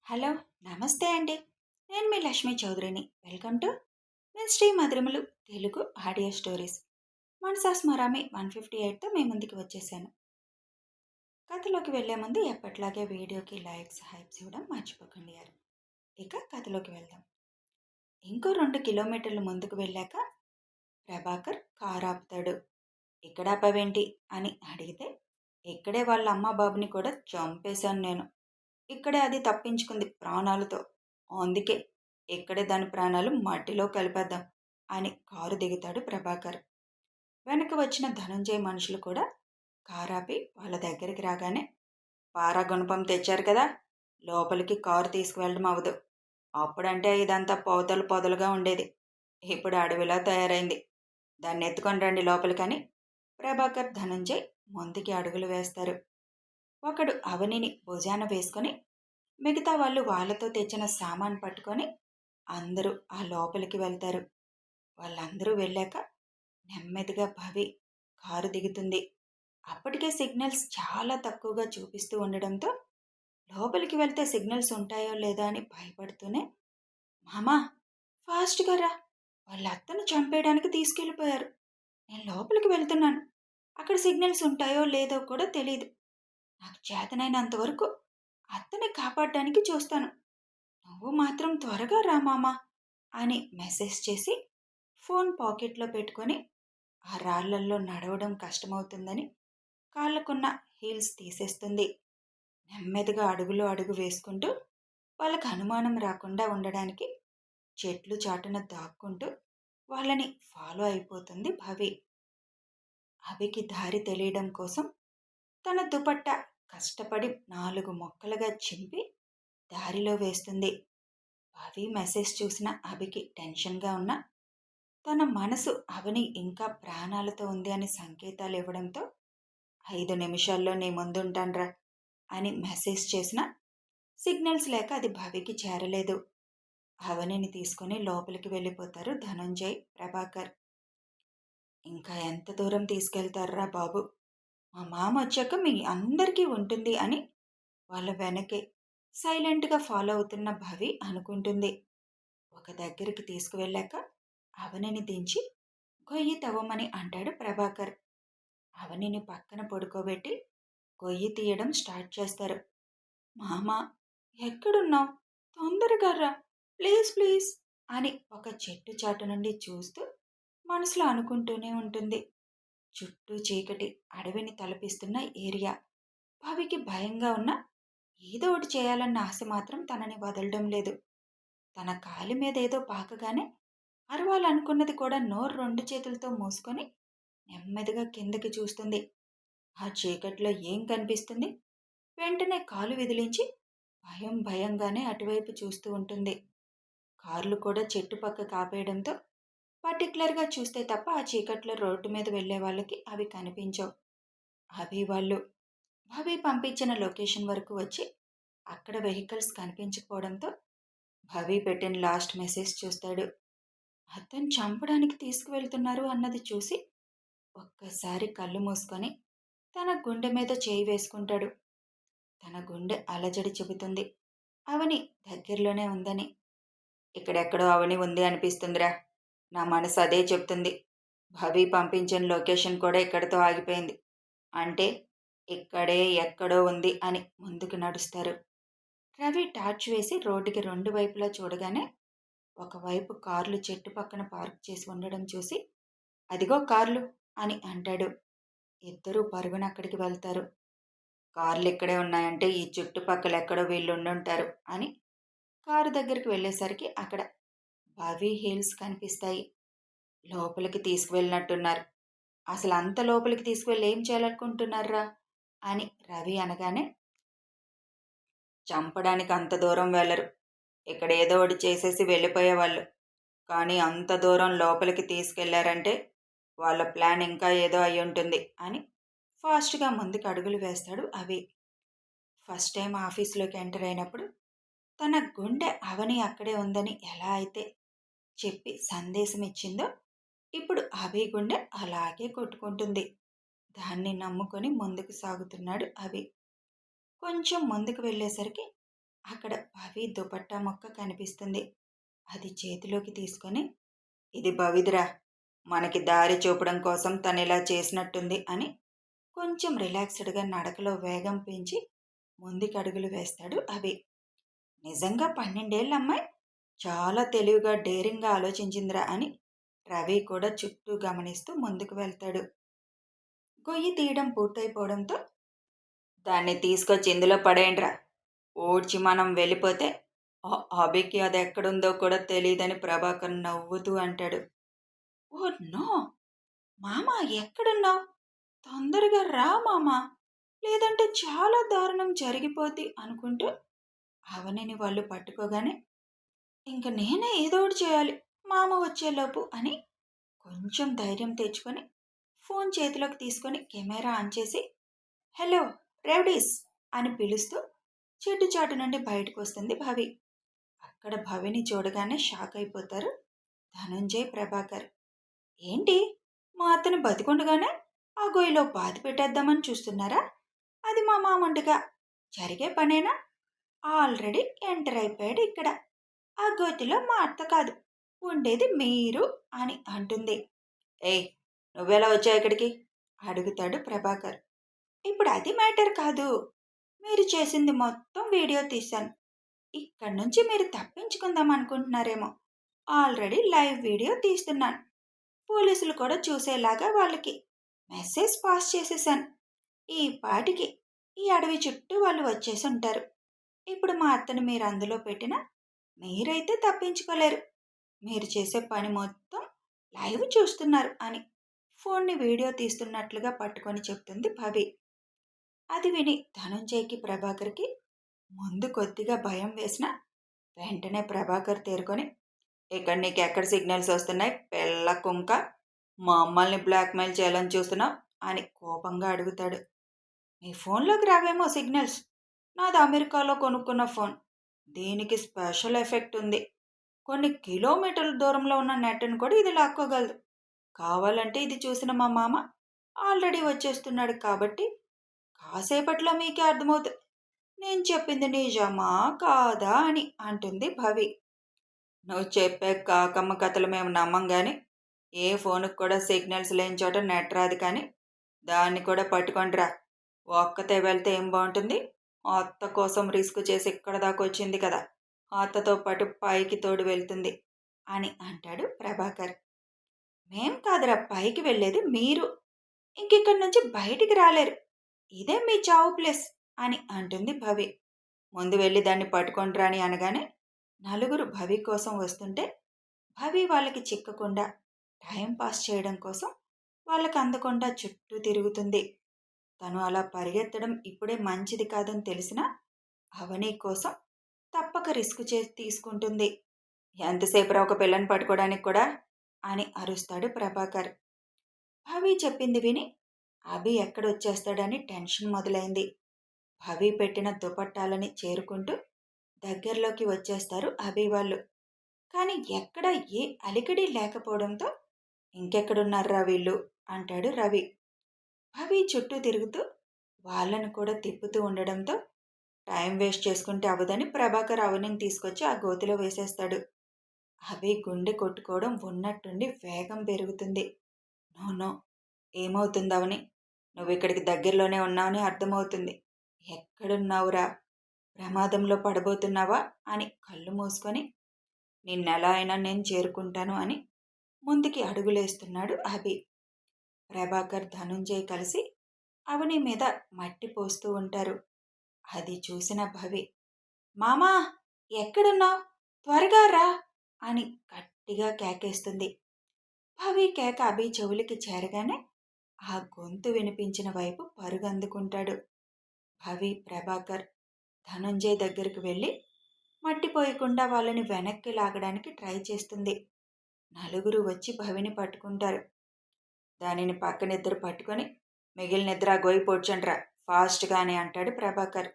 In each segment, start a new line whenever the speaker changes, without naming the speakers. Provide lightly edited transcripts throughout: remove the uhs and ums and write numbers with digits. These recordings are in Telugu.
హలో, నమస్తే అండి. నేను మీ లక్ష్మీ చౌదరిని. Welcome to Sri Madhuramulu Telugu audio stories. Manasa Smarami 158తో మీ ముందుకు వచ్చేసాను. కథలోకి వెళ్లే ముందు ఎప్పట్లాగే వీడియోకి లైక్స్, హైప్స్ ఇవ్వడం మర్చిపోకండి యారు. ఇక కథలోకి వెళ్దాం. ఇంకో 2 కిలోమీటర్లు ముందుకు వెళ్ళాక ప్రభాకర్ కారు ఆపుతాడు. ఇక్కడ ఆపావేంటి అని అడిగితే, ఇక్కడే వాళ్ళ అమ్మ బాబుని కూడా చంపేశాను నేను. ఇక్కడే అది తప్పించుకుంది ప్రాణాలతో. అందుకే ఇక్కడే దాని ప్రాణాలు మట్టిలో కలిపేద్దాం అని కారు దిగుతాడు ప్రభాకర్. వెనక వచ్చిన ధనుంజయ్ మనుషులు కూడా కారాపి వాళ్ళ దగ్గరికి రాగానే, పారా గుణపం తెచ్చారు కదా, లోపలికి కారు తీసుకువెళ్ళడం అవ్వదు. అప్పుడంటే ఇదంతా పొదలు పొదలుగా ఉండేది. ఇప్పుడు అడవిలా తయారైంది. దాన్ని ఎత్తుకొని రండి లోపలికని ప్రభాకర్, ధనుంజయ్ ముందుకి అడుగులు వేస్తారు. ఒకడు అవనిని భుజాన వేసుకొని, మిగతా వాళ్ళు వాళ్ళతో తెచ్చిన సామాన్ పట్టుకొని అందరూ ఆ లోపలికి వెళ్తారు. వాళ్ళందరూ వెళ్ళాక నెమ్మదిగా భవి కారు దిగుతుంది. అప్పటికే సిగ్నల్స్ చాలా తక్కువగా చూపిస్తూ ఉండడంతో లోపలికి వెళ్తే సిగ్నల్స్ ఉంటాయో లేదో అని భయపడుతూనే, మామా ఫాస్ట్గా రా, వాళ్ళ అత్తను చంపేయడానికి తీసుకెళ్ళిపోయారు. నేను లోపలికి వెళ్తున్నాను. అక్కడ సిగ్నల్స్ ఉంటాయో లేదో కూడా తెలియదు. నాకు చేతనైనంత వరకు అత్తని కాపాడడానికి చూస్తాను. నువ్వు మాత్రం త్వరగా రా మామా అని మెసేజ్ చేసి ఫోన్ పాకెట్లో పెట్టుకొని, ఆ రాళ్లల్లో నడవడం కష్టమవుతుందని కాళ్ళకున్న హీల్స్ తీసేస్తుంది. నెమ్మదిగా అడుగులో అడుగు వేసుకుంటూ వాళ్ళకి అనుమానం రాకుండా ఉండడానికి చెట్లు చాటున దాక్కుంటూ వాళ్ళని ఫాలో అయిపోతుంది భవి. అవికి దారి తెలియడం కోసం తన దుపట్టా కష్టపడి 4 మొక్కలుగా చింపి దారిలో వేస్తుంది. భవి మెసేజ్ చూసిన అభికి టెన్షన్గా ఉన్న తన మనసు అవని ఇంకా ప్రాణాలతో ఉంది అని సంకేతాలు ఇవ్వడంతో, 5 నిమిషాల్లో నీ ముందుంటాన్రా అని మెసేజ్ చేసిన సిగ్నల్స్ లేక అది భవికి చేరలేదు. అవనిని తీసుకుని లోపలికి వెళ్ళిపోతారు ధనుంజయ్, ప్రభాకర్. ఇంకా ఎంత దూరం తీసుకెళ్తారా బాబు, మా మామ వచ్చాక మీ అందరికీ ఉంటుంది అని వాళ్ళ వెనకే సైలెంట్గా ఫాలో అవుతున్న భవి అనుకుంటుంది. ఒక దగ్గరికి తీసుకువెళ్ళాక అవనిని దించి గొయ్యి తవ్వమని అంటాడు ప్రభాకర్. అవనిని పక్కన పడుకోబెట్టి గొయ్యి తీయడం స్టార్ట్ చేస్తారు. మామ ఎక్కడున్నావు, తొందరగా రా, ప్లీజ్ ప్లీజ్ అని ఒక చెట్టు చాటు నుండి చూస్తూ మనసులో అనుకుంటూనే ఉంటుంది. చుట్టూ చీకటి అడవిని తలపిస్తున్న ఏరియా. భవికి భయంగా ఉన్న ఏదో ఒకటి చేయాలన్న ఆశ మాత్రం తనని వదలడం లేదు. తన కాలి మీద ఏదో పాకగానే అరవాలనుకున్నది కూడా నోరు 2 చేతులతో మూసుకొని నెమ్మదిగా కిందకి చూస్తుంది. ఆ చీకట్లో ఏం కనిపిస్తుంది? వెంటనే కాలు విదిలించి భయంగానే అటువైపు చూస్తూ ఉంటుంది. కార్లు కూడా చెట్టు పక్క కాపేయడంతో పర్టికులర్గా చూస్తే తప్ప ఆ చీకట్లో రోడ్డు మీద వెళ్లే వాళ్ళకి అవి కనిపించవు. అభి వాళ్ళు భవి పంపించిన లొకేషన్ వరకు వచ్చి అక్కడ వెహికల్స్ కనిపించకపోవడంతో భవి పెట్టిన లాస్ట్ మెసేజ్ చూస్తాడు. అతను చంపడానికి తీసుకువెళ్తున్నారు అన్నది చూసి ఒక్కసారి కళ్ళు మూసుకొని తన గుండె మీద చేయి వేసుకుంటాడు. తన గుండె అలజడి చెబుతుంది అవని దగ్గరలోనే ఉందని. ఇక్కడెక్కడో అవని ఉంది అనిపిస్తుందిరా, నా మనసు అదే చెప్తుంది. భవి పంపించిన లొకేషన్ కూడా ఇక్కడితో ఆగిపోయింది అంటే ఇక్కడే ఎక్కడో ఉంది అని ముందుకు నడుస్తారు. రవి టార్చ్ వేసి రోడ్డుకి 2 వైపులా చూడగానే ఒకవైపు కార్లు చెట్టు పక్కన పార్క్ చేసి ఉండడం చూసి, అదిగో కార్లు అని అంటాడు. ఇద్దరూ పరుగున అక్కడికి వెళ్తారు. కార్లు ఇక్కడే ఉన్నాయంటే ఈ చుట్టుపక్కల ఎక్కడో వీళ్ళు ఉండుంటారు అని కారు దగ్గరికి వెళ్ళేసరికి అక్కడ భవి హీల్స్ కనిపిస్తాయి. లోపలికి తీసుకువెళ్ళినట్టున్నారు. అసలు అంత లోపలికి తీసుకువెళ్ళి ఏం చేయాలనుకుంటున్నారా అని రవి అనగానే, చంపడానికి అంత దూరం వెళ్ళరు, ఇక్కడ ఏదో ఒకటి చేసేసి వెళ్ళిపోయేవాళ్ళు. కానీ అంత దూరం లోపలికి తీసుకెళ్లారంటే వాళ్ళ ప్లాన్ ఇంకా ఏదో అయి ఉంటుంది అని ఫాస్ట్గా ముందుకు అడుగులు వేస్తాడు అవి. ఫస్ట్ టైం ఆఫీస్లోకి ఎంటర్ అయినప్పుడు తన గుండె అవని అక్కడే ఉందని ఎలా అయితే చెప్పి సందేశం ఇచ్చిందో, ఇప్పుడు అభి గుండె అలాగే కొట్టుకుంటుంది. దాన్ని నమ్ముకొని ముందుకు సాగుతున్నాడు అభి. కొంచెం ముందుకు వెళ్ళేసరికి అక్కడ భవి దుపట్టా మొక్క కనిపిస్తుంది. అది చేతిలోకి తీసుకొని, ఇది భవిదిరా, మనకి దారి చూపడం కోసం తనిలా చేసినట్టుంది అని కొంచెం రిలాక్స్డ్గా నడకలో వేగం పెంచి ముందుకడుగులు వేస్తాడు అభి. నిజంగా 12 ఏళ్ల అమ్మాయి చాలా తెలివిగా డేరింగ్గా ఆలోచించిందిరా అని రవి కూడా చుట్టూ గమనిస్తూ ముందుకు వెళ్తాడు. గొయ్యి తీయడం పూర్తయిపోవడంతో, దాన్ని తీసుకొచ్చి ఇందులో పడేయండిరా, ఊడ్చి మనం వెళ్ళిపోతే అభికి అది ఎక్కడుందో కూడా తెలియదని ప్రభాకర్ నవ్వుతూ అంటాడు. Oh no! మామ, ఎక్కడున్నావు? తొందరగా రా మామ, లేదంటే చాలా దారుణం జరిగిపోద్ది అనుకుంటూ అవనిని వాళ్ళు పట్టుకోగానే, ఇంక నేనే ఏదో ఒకటి చేయాలి మామ వచ్చేలోపు అని కొంచెం ధైర్యం తెచ్చుకొని ఫోన్ చేతిలోకి తీసుకొని కెమెరా ఆన్ చేసి, హలో రెవడీస్ అని పిలుస్తూ చెట్టు చాటు నుండి బయటకు వస్తుంది భవి. అక్కడ భవిని చూడగానే షాక్ అయిపోతారు ధనుంజయ్, ప్రభాకర్. ఏంటి, మా అతను బతికుండగానే ఆ గొయ్యిలో బాధ పెట్టేద్దామని చూస్తున్నారా? అది మా మామంటగా జరిగే పనేనా? ఆల్రెడీ ఎంటర్ అయిపోయాడు ఇక్కడ. ఆ గోతిలో మా అత్త కాదు, ఉండేది మీరు అని అంటుంది. ఏయ్, నువ్వెలా వచ్చావు ఇక్కడికి అడుగుతాడు ప్రభాకర్. ఇప్పుడు అది మ్యాటర్ కాదు. మీరు చేసింది మొత్తం వీడియో తీశాను. ఇక్కడి నుంచి మీరు తప్పించుకుందాం అనుకుంటున్నారేమో. ఆల్రెడీ లైవ్ వీడియో తీస్తున్నాను. పోలీసులు కూడా చూసేలాగా వాళ్ళకి మెసేజ్ పాస్ చేసేసాను. ఈ పాటికి ఈ అడవి చుట్టూ వాళ్ళు వచ్చేసి ఉంటారు. ఇప్పుడు మా అత్తను మీరు అందులో పెట్టినా మీరైతే తప్పించుకోలేరు. మీరు చేసే పని మొత్తం లైవ్ చూస్తున్నారు అని ఫోన్ని వీడియో తీస్తున్నట్లుగా పట్టుకొని చెప్తుంది భవి. అది విని ధనుంజయ్కి, ప్రభాకర్కి ముందు కొద్దిగా భయం వేసిన వెంటనే ప్రభాకర్ తేరుకొని, ఇక్కడ నీకు ఎక్కడ సిగ్నల్స్ వస్తున్నాయి పెళ్ళ కుంక, మమ్మల్ని బ్లాక్మెయిల్ చేయాలని చూస్తున్నావు అని కోపంగా అడుగుతాడు. మీ ఫోన్లోకి రావేమో సిగ్నల్స్, నాది అమెరికాలో కొనుక్కున్న ఫోన్, దీనికి స్పెషల్ ఎఫెక్ట్ ఉంది. కొన్ని కిలోమీటర్ల దూరంలో ఉన్న నెట్ను కూడా ఇది లాక్కోగలదు. కావాలంటే ఇది చూసిన మా మామ ఆల్రెడీ వచ్చేస్తున్నాడు కాబట్టి కాసేపట్లో మీకే అర్థమవుతుంది నేను చెప్పింది నిజమా కాదా అని అంటుంది భవి. నువ్వు చెప్పే కాకమ్మ కథలు మేము నమ్మం కానీ, ఏ ఫోన్కి కూడా సిగ్నల్స్ లేని చోట నెట్ రాదు కానీ దాన్ని కూడా పట్టుకొనిరా. ఒక్కతే వెళ్తే ఏం బాగుంటుంది? అత్త కోసం రిస్క్ చేసి ఇక్కడ దాకా వచ్చింది కదా, అత్తతో పాటు పైకి తోడు వెళ్తుంది అని అంటాడు ప్రభాకర్. మేం కాదురా పైకి వెళ్ళేది, మీరు ఇంకిక్కడి నుంచి బయటికి రాలేరు. ఇదే మీ చావు ప్లేస్ అని అంటుంది భవి. ముందు వెళ్ళి దాన్ని పట్టుకొనిరా అని అనగానే నలుగురు భవి కోసం వస్తుంటే భవి వాళ్ళకి చిక్కకుండా టైం పాస్ చేయడం కోసం వాళ్ళకి అందకుండా చుట్టూ తిరుగుతుంది. తను అలా పరిగెత్తడం ఇప్పుడే మంచిది కాదని తెలిసినా అవని కోసం తప్పక రిస్క్ చేసి తీసుకుంటుంది. ఎంతసేపురా ఒక పిల్లని పట్టుకోవడానికి కూడా అని అరుస్తాడు ప్రభాకర్. భవి చెప్పింది విని అభి ఎక్కడొచ్చేస్తాడని టెన్షన్ మొదలైంది. భవి పెట్టిన దుపట్టాలని చేరుకుంటూ దగ్గరలోకి వచ్చేస్తారు అభి వాళ్ళు. కానీ ఎక్కడ ఏ అలికిడి లేకపోవడంతో ఇంకెక్కడున్నారా వీళ్ళు అంటాడు రవి. భవి చుట్టూ తిరుగుతూ వాళ్ళను కూడా తిప్పుతూ ఉండడంతో టైం వేస్ట్ చేసుకుంటే అవదని ప్రభాకర్ అవనిని తీసుకొచ్చి ఆ గోతిలో వేసేస్తాడు. అభి గుండె కొట్టుకోవడం ఉన్నట్టుండి వేగం పెరుగుతుంది. నో నో, ఏమవుతుంది అవని? నువ్వు ఇక్కడికి దగ్గరలోనే ఉన్నావని అర్థమవుతుంది. ఎక్కడున్నావురా? ప్రమాదంలో పడబోతున్నావా అని కళ్ళు మూసుకొని, నిన్నెలా అయినా నేను చేరుకుంటాను అని ముందుకి అడుగులేస్తున్నాడు అభి. ప్రభాకర్, ధనుంజయ్ కలిసి అవని మీద మట్టి పోస్తూ ఉంటారు. అది చూసిన భవి, మామా ఎక్కడున్నావు, త్వరగా రా అని గట్టిగా కేకేస్తుంది. భవి కేక అభి చెవులకి చేరగానే ఆ గొంతు వినిపించిన వైపు పరుగందుకుంటాడు. భవి, ప్రభాకర్ ధనుంజయ్ దగ్గరికి వెళ్ళి మట్టిపోయకుండా వాళ్ళని వెనక్కి లాగడానికి ట్రై చేస్తుంది. నలుగురు వచ్చి భవిని పట్టుకుంటారు. దానిని పక్కనిద్దరు పట్టుకొని, మిగిలినిద్దరు ఆ గొయ్యి పొడ్చండ్రా ఫాస్ట్గా అని అంటాడు ప్రభాకర్.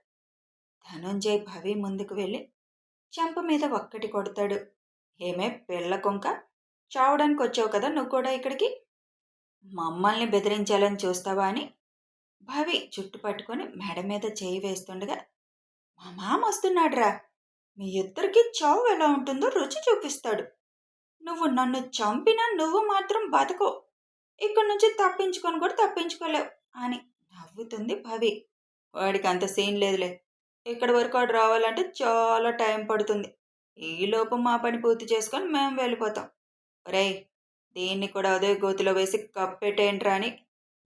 ధనుంజయ్ భవి ముందుకు వెళ్ళి చెంప మీద ఒక్కటి కొడతాడు. ఏమే పిల్ల కుంక, చావడానికి వచ్చావు కదా నువ్వు కూడా ఇక్కడికి, మమ్మల్ని బెదిరించాలని చూస్తావా అని భవి చుట్టు పట్టుకొని మెడ మీద చేయి వేస్తుండగా, మా మామ వస్తున్నాడ్రా మీ ఇద్దరికి చావు ఎలా ఉంటుందో రుచి చూపిస్తాడు. నువ్వు నన్ను చంపినా నువ్వు మాత్రం బతకవు. ఇక్కడి నుంచి తప్పించుకొని కూడా తప్పించుకోలేవు అని నవ్వుతుంది భవి. వాడికి అంత సీన్ లేదులే. ఇక్కడి వరకు వాడు రావాలంటే చాలా టైం పడుతుంది. ఈలోపు మా పని పూర్తి చేసుకొని మేము వెళ్ళిపోతాం. ఒరేయ్, దీన్ని కూడా అదే గోతిలో వేసి కప్పెట్టేంట్రా అని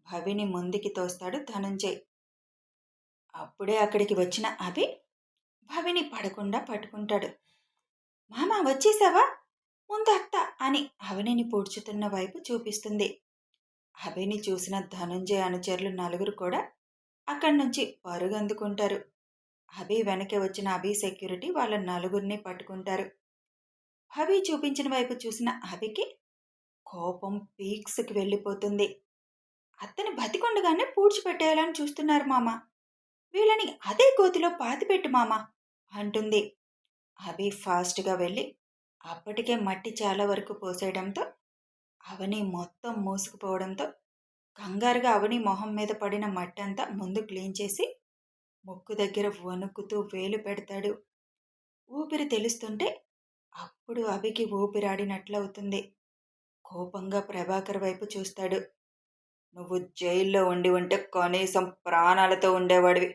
భవిని ముందుకి తోస్తాడు ధనుంజయ్. అప్పుడే అక్కడికి వచ్చిన అభి భవిని పడకుండా పట్టుకుంటాడు. మామ వచ్చేసావా? ముందు అత్త అని అవినిని పూడ్చుతున్న వైపు చూపిస్తుంది. అభిని చూసిన ధనుంజయ అనుచరులు నలుగురు కూడా అక్కడి నుంచి పరుగందుకుంటారు. అభి వెనకే వచ్చిన అభి సెక్యూరిటీ వాళ్ళ నలుగురిని పట్టుకుంటారు. అభి చూపించిన వైపు చూసిన అభికి కోపం పీక్స్కి వెళ్ళిపోతుంది. అత్తని బతికొండగానే పూడ్చిపెట్టేయాలని చూస్తున్నారు మామ. వీళ్ళని అదే గోతిలో పాతిపెట్టు మామ అంటుంది. అభి ఫాస్ట్గా వెళ్ళి అప్పటికే మట్టి చాలా వరకు పోసేయడంతో అవని మొత్తం మూసుకుపోవడంతో కంగారుగా అవని మొహం మీద పడిన మట్టి అంతా ముందు క్లీన్ చేసి ముక్కు దగ్గర వణుకుతూ వేలు పెడతాడు. ఊపిరి తెలుస్తుంటే అప్పుడు అభికి ఊపిరాడినట్లవుతుంది. కోపంగా ప్రభాకర్ వైపు చూస్తాడు. నువ్వు జైల్లో ఉండి ఉంటే కనీసం ప్రాణాలతో ఉండేవాడివి.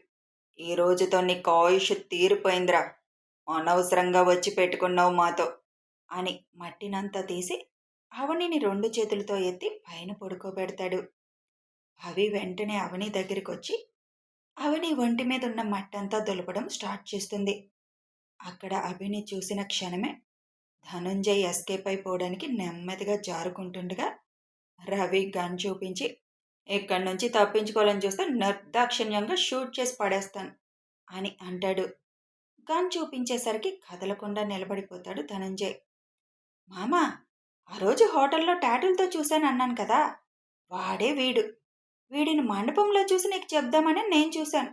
ఈ రోజుతో నీకు ఆయుష్ తీరిపోయిందిరా. అనవసరంగా వచ్చి పెట్టుకున్నావు మాతో అని మట్టినంతా తీసి అవనిని 2 చేతులతో ఎత్తి పైన పడుకోబెడతాడు. అవి వెంటనే అవని దగ్గరికి వచ్చి అవని ఒంటి మీద ఉన్న మట్టంతా దులపడం స్టార్ట్ చేస్తుంది. అక్కడ అభిని చూసిన క్షణమే ధనుంజయ్ ఎస్కేప్ అయిపోవడానికి నెమ్మదిగా జారుకుంటుండగా రవి గన్ చూపించి ఇక్కడి నుంచి తప్పించుకోవాలని చూస్తే నిర్దాక్షిణ్యంగా షూట్ చేసి పడేస్తాను అని అంటాడు. గన్ చూపించేసరికి కదలకుండా నిలబడిపోతాడు ధనంజయ్. మామా, ఆ రోజు హోటల్లో టాటూలతో చూశాను అన్నాను కదా, వాడే వీడు. వీడిని మండపంలో చూసి నీకు చెప్దామని నేను చూశాను,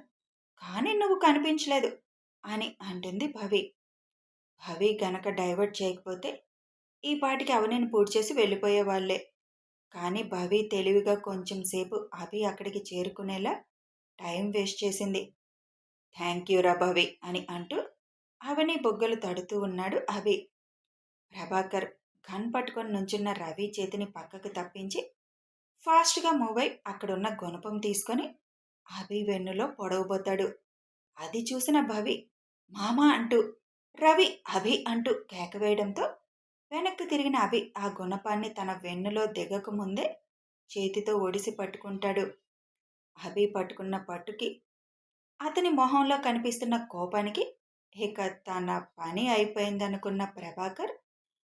కానీ నువ్వు కనిపించలేదు అని అంటుంది భవి. భవి గనక డైవర్ట్ చేయకపోతే ఈ పాటికి అవనిని పూడ్చేసి చేసి వెళ్ళిపోయేవాళ్లే. కానీ భవి తెలివిగా కొంచెం సేపు అభి అక్కడికి చేరుకునేలా టైం వేస్ట్ చేసింది. థ్యాంక్ యూ రా భవి అని అంటూ అవని బొగ్గలు తడుతూ ఉన్నాడు అభి. ప్రభాకర్ గన్ పట్టుకొని నుంచున్న రవి చేతిని పక్కకు తప్పించి ఫాస్ట్గా మూవ్ అయి అక్కడున్న గుణపం తీసుకొని అభి వెన్నులో పొడవబోతాడు. అది చూసిన భవి మామా అంటూ రవి అభి అంటూ కేకవేయడంతో వెనక్కి తిరిగిన అభి ఆ గుణపాన్ని తన వెన్నులో దిగక ముందే చేతితో ఒడిసి పట్టుకుంటాడు. అభి పట్టుకున్న పట్టుకి అతని మొహంలో కనిపిస్తున్న కోపానికి ఇక తన పని అయిపోయిందనుకున్న ప్రభాకర్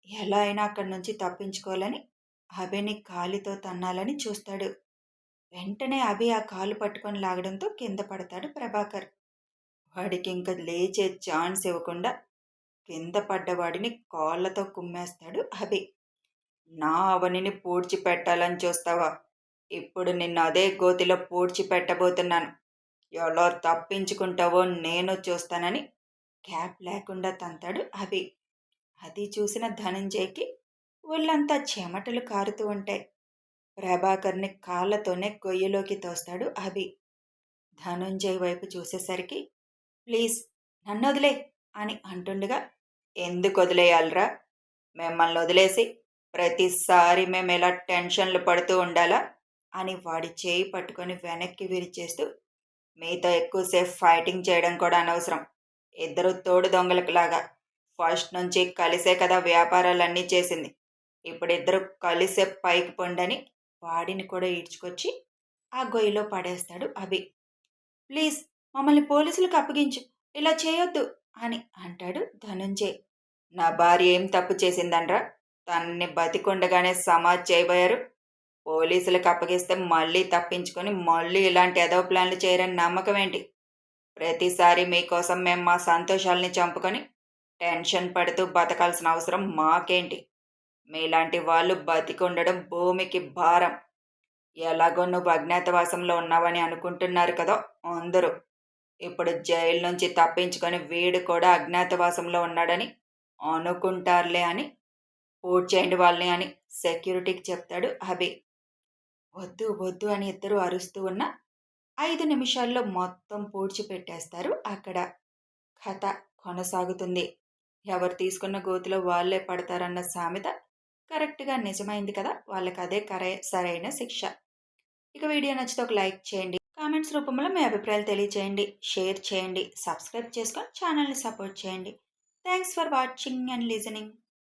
ఎలా అయినా అక్కడి నుంచి తప్పించుకోవాలని అభిని కాలితో తన్నాలని చూస్తాడు. వెంటనే అభి ఆ కాలు పట్టుకొని లాగడంతో కింద పడతాడు ప్రభాకర్. వాడికి ఇంకా లేచే ఛాన్స్ ఇవ్వకుండా కింద పడ్డవాడిని కాళ్ళతో కుమ్మేస్తాడు అభి. నా అవనిని పూడ్చి పెట్టాలని చూస్తావా? ఇప్పుడు నిన్ను అదే గోతిలో పూడ్చి పెట్టబోతున్నాను. ఎలా తప్పించుకుంటావో నేను చూస్తానని క్యాప్ లేకుండా తంతాడు అభి. అది చూసిన ధనంజయ్కి ఒళ్ళంతా చెమటలు కారుతూ ఉంటాయి. ప్రభాకర్ని కాళ్ళతోనే గొయ్యిలోకి తోస్తాడు అభి. ధనుంజయ్ వైపు చూసేసరికి ప్లీజ్ నన్ను వదిలే అని అంటుండగా ఎందుకు వదిలేయాలరా? మిమ్మల్ని వదిలేసి ప్రతిసారి మేము ఇలా టెన్షన్లు పడుతూ ఉండాలా అని వాడి చేయి పట్టుకొని వెనక్కి విరిచేస్తూ మీతో ఎక్కువసేపు ఫైటింగ్ చేయడం కూడా అనవసరం. ఇద్దరు తోడు దొంగలకులాగా ఫస్ట్ నుంచి కలిసే కదా వ్యాపారాలన్నీ చేసింది. ఇప్పుడిద్దరు కలిసే పైకి పొండని వాడిని కూడా ఈడ్చుకొచ్చి ఆ గొయ్యిలో పడేస్తాడు అభి. ప్లీజ్ మమ్మల్ని పోలీసులకు అప్పగించు, ఇలా చేయొద్దు అని అంటాడు ధనుంజయ్. నా భార్య ఏం తప్పు చేసిందనరా? తనని బతికుండగానే సమాజ్ చేయబోయారు. పోలీసులకు అప్పగిస్తే మళ్ళీ తప్పించుకొని మళ్ళీ ఇలాంటి ఎదో ప్లాన్లు చేయరని నమ్మకం ఏంటి? ప్రతిసారి మీకోసం మేము మా సంతోషాలని చంపుకొని టెన్షన్ పడుతూ బతకాల్సిన అవసరం మాకేంటి? మీలాంటి వాళ్ళు బతికుండడం భూమికి భారం. ఎలాగో నువ్వు అజ్ఞాతవాసంలో ఉన్నావని అనుకుంటున్నారు కదా అందరూ. ఇప్పుడు జైలు నుంచి తప్పించుకొని వీడు కూడా అజ్ఞాతవాసంలో ఉన్నాడని అనుకుంటారులే అని పూడ్చేయండి వాళ్ళని అని సెక్యూరిటీకి చెప్తాడు అభి. వద్దు వద్దు అని ఇద్దరు అరుస్తూ ఉన్న 5 నిమిషాల్లో మొత్తం పూడ్చిపెట్టేస్తారు అక్కడ. కథ కొనసాగుతుంది. ఎవరు తీసుకున్న గోతిలో వాళ్ళే పడతారన్న సామెత కరెక్ట్‌గా నిజమైంది కదా! వాళ్ళకదే సరైన శిక్ష. ఇక వీడియో నచ్చితే ఒక లైక్ చేయండి. కామెంట్స్ రూపంలో మీ అభిప్రాయాలు తెలియచేయండి. షేర్ చేయండి. సబ్స్క్రైబ్ చేసుకొని ఛానల్‌ని సపోర్ట్ చేయండి. Thanks for watching and listening.